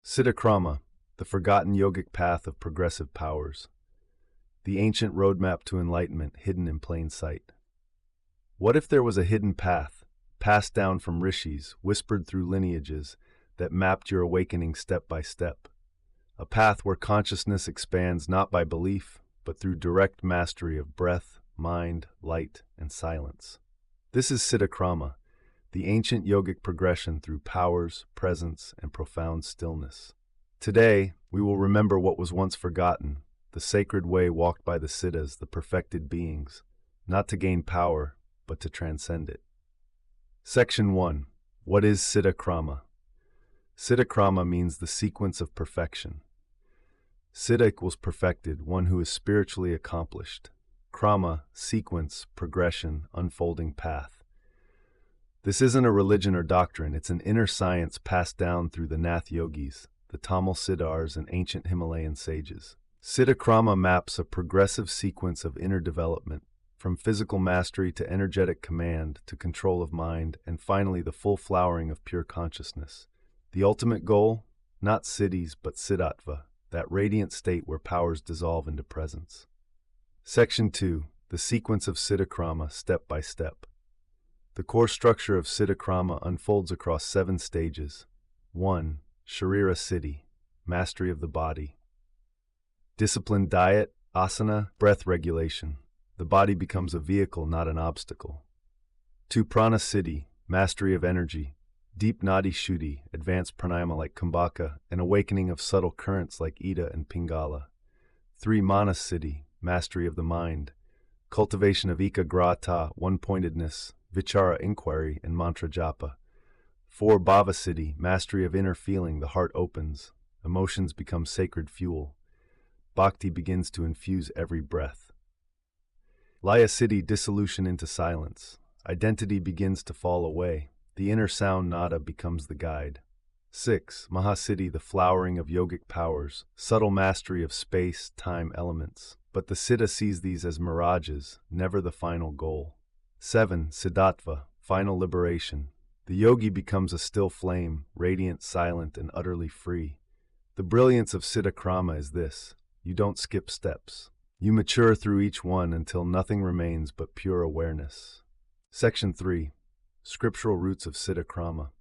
Siddha Krama, the forgotten yogic path of progressive powers. The ancient roadmap to enlightenment hidden in plain sight. What if there was a hidden path, passed down from rishis, whispered through lineages, that mapped your awakening step by step? A path where consciousness expands not by belief, but through direct mastery of breath, mind, light, and silence. This is Siddha Krama, the ancient yogic progression through powers, presence, and profound stillness. Today, we will remember what was once forgotten, the sacred way walked by the siddhas, the perfected beings, not to gain power, but to transcend it. Section 1. What is Siddha Krama? Siddha Krama means the sequence of perfection. Siddha equals perfected, one who is spiritually accomplished. Krama, sequence, progression, unfolding path. This isn't a religion or doctrine, it's an inner science passed down through the Nath yogis, the Tamil Siddhars, and ancient Himalayan sages. Siddha Krama maps a progressive sequence of inner development, from physical mastery to energetic command to control of mind, and finally the full flowering of pure consciousness. The ultimate goal? Not siddhis, but siddhatva, that radiant state where powers dissolve into presence. Section 2. The sequence of Siddha Krama, step by step. The core structure of Siddha Krama unfolds across 7 stages. 1. Sharira Siddhi, mastery of the body. Disciplined diet, asana, breath regulation. The body becomes a vehicle, not an obstacle. 2. Prana Siddhi, mastery of energy. Deep nadi shuddhi, advanced pranayama like kumbhaka, and awakening of subtle currents like Ida and Pingala. 3. Mana Siddhi, mastery of the mind. Cultivation of ekagrata, one-pointedness, vichara inquiry, and mantra japa. 4. Bhava Siddhi, mastery of inner feeling, the heart opens. Emotions become sacred fuel. Bhakti begins to infuse every breath. Laya Siddhi, dissolution into silence. Identity begins to fall away. The inner sound nada becomes the guide. 6. Mahasiddhi, the flowering of yogic powers, subtle mastery of space, time, elements. But the siddha sees these as mirages, never the final goal. 7. Siddhatva, final liberation. The yogi becomes a still flame, radiant, silent, and utterly free. The brilliance of Siddha Krama is this: you don't skip steps. You mature through each one until nothing remains but pure awareness. Section 3. Scriptural roots of Siddha Krama.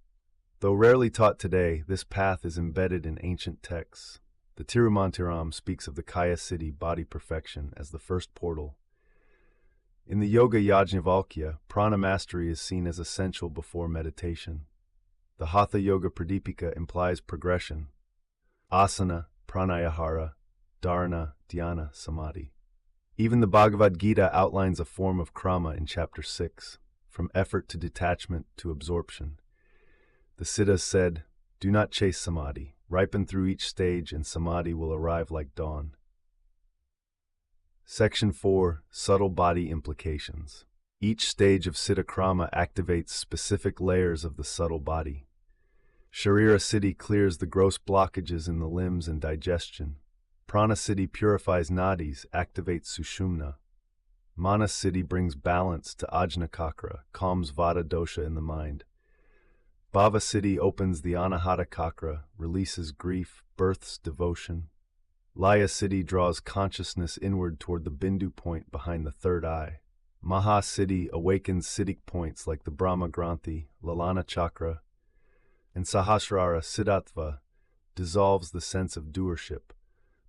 Though rarely taught today, this path is embedded in ancient texts. The Tirumantiram speaks of the Kaya Siddhi, body perfection, as the first portal. In the Yoga Yajnavalkya, prana mastery is seen as essential before meditation. The Hatha Yoga Pradipika implies progression. Asana, pranayahara, dharana, dhyana, samadhi. Even the Bhagavad Gita outlines a form of krama in chapter 6. From effort to detachment to absorption. The Siddhas said, do not chase samadhi. Ripen through each stage and samadhi will arrive like dawn. Section 4. Subtle body implications. Each stage of Siddha Krama activates specific layers of the subtle body. Sharira Siddhi clears the gross blockages in the limbs and digestion. Prana Siddhi purifies nadis, activates sushumna. Mana Siddhi brings balance to Ajna Kakra, calms Vata dosha in the mind. Bhava Siddhi opens the Anahata Kakra, releases grief, births devotion. Laya Siddhi draws consciousness inward toward the Bindu point behind the third eye. Maha Siddhi awakens Siddhic points like the Brahma Granthi, Lalana Chakra. And Sahasrara Siddhatva dissolves the sense of doership.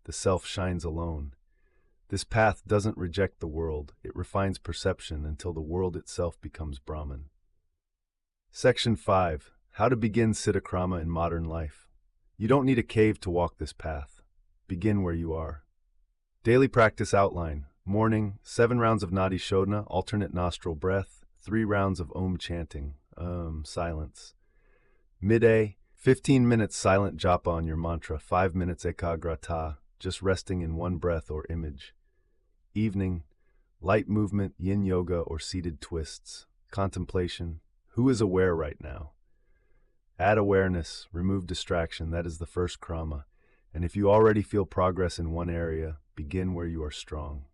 The self shines alone. This path doesn't reject the world, it refines perception until the world itself becomes Brahman. Section 5. How to begin Siddha Krama in modern life. You don't need a cave to walk this path. Begin where you are. Daily practice outline. Morning, 7 rounds of Nadi Shodhana, alternate nostril breath, 3 rounds of Om chanting, silence. Midday, 15 minutes silent japa on your mantra, 5 minutes ekagrata, just resting in one breath or image. Evening, light movement, yin yoga or seated twists. Contemplation, who is aware right now? Add awareness, remove distraction, that is the first krama. And if you already feel progress in one area, begin where you are strong.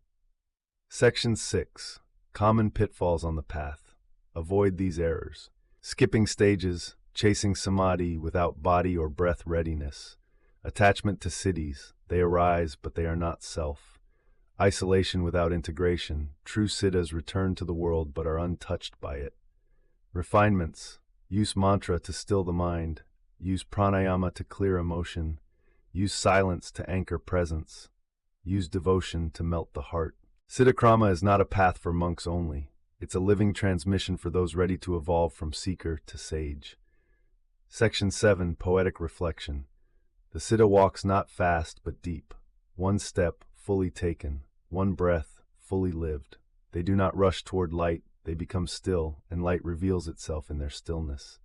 Section 6. Common pitfalls on the path. Avoid these errors. Skipping stages, chasing samadhi without body or breath readiness, Attachment to siddhis, they arise, but they are not self. Isolation without integration, true siddhas return to the world but are untouched by it. Refinements, use mantra to still the mind, use pranayama to clear emotion, use silence to anchor presence, use devotion to melt the heart. Siddha Krama is not a path for monks only. It's a living transmission for those ready to evolve from seeker to sage. Section 7, Poetic Reflection. The Siddha walks not fast but deep. One step, fully taken. One breath, fully lived. They do not rush toward light. They become still, and light reveals itself in their stillness.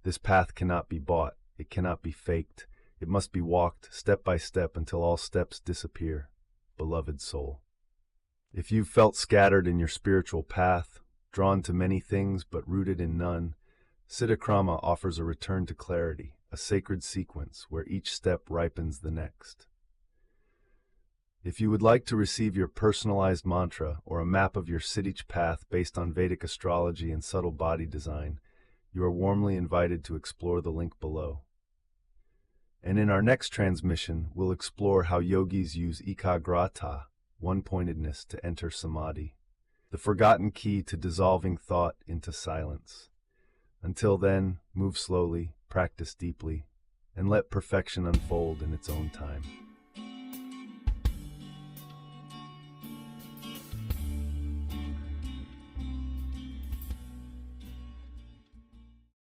This path cannot be bought. It cannot be faked. It must be walked step by step until all steps disappear. Beloved soul. If you've felt scattered in your spiritual path, drawn to many things but rooted in none, Siddha Krama offers a return to clarity, a sacred sequence where each step ripens the next. If you would like to receive your personalized mantra or a map of your siddhis path based on Vedic astrology and subtle body design, you are warmly invited to explore the link below. And in our next transmission, we'll explore how yogis use ekagrata, one-pointedness, to enter samadhi, the forgotten key to dissolving thought into silence. Until then, move slowly, practice deeply, and let perfection unfold in its own time.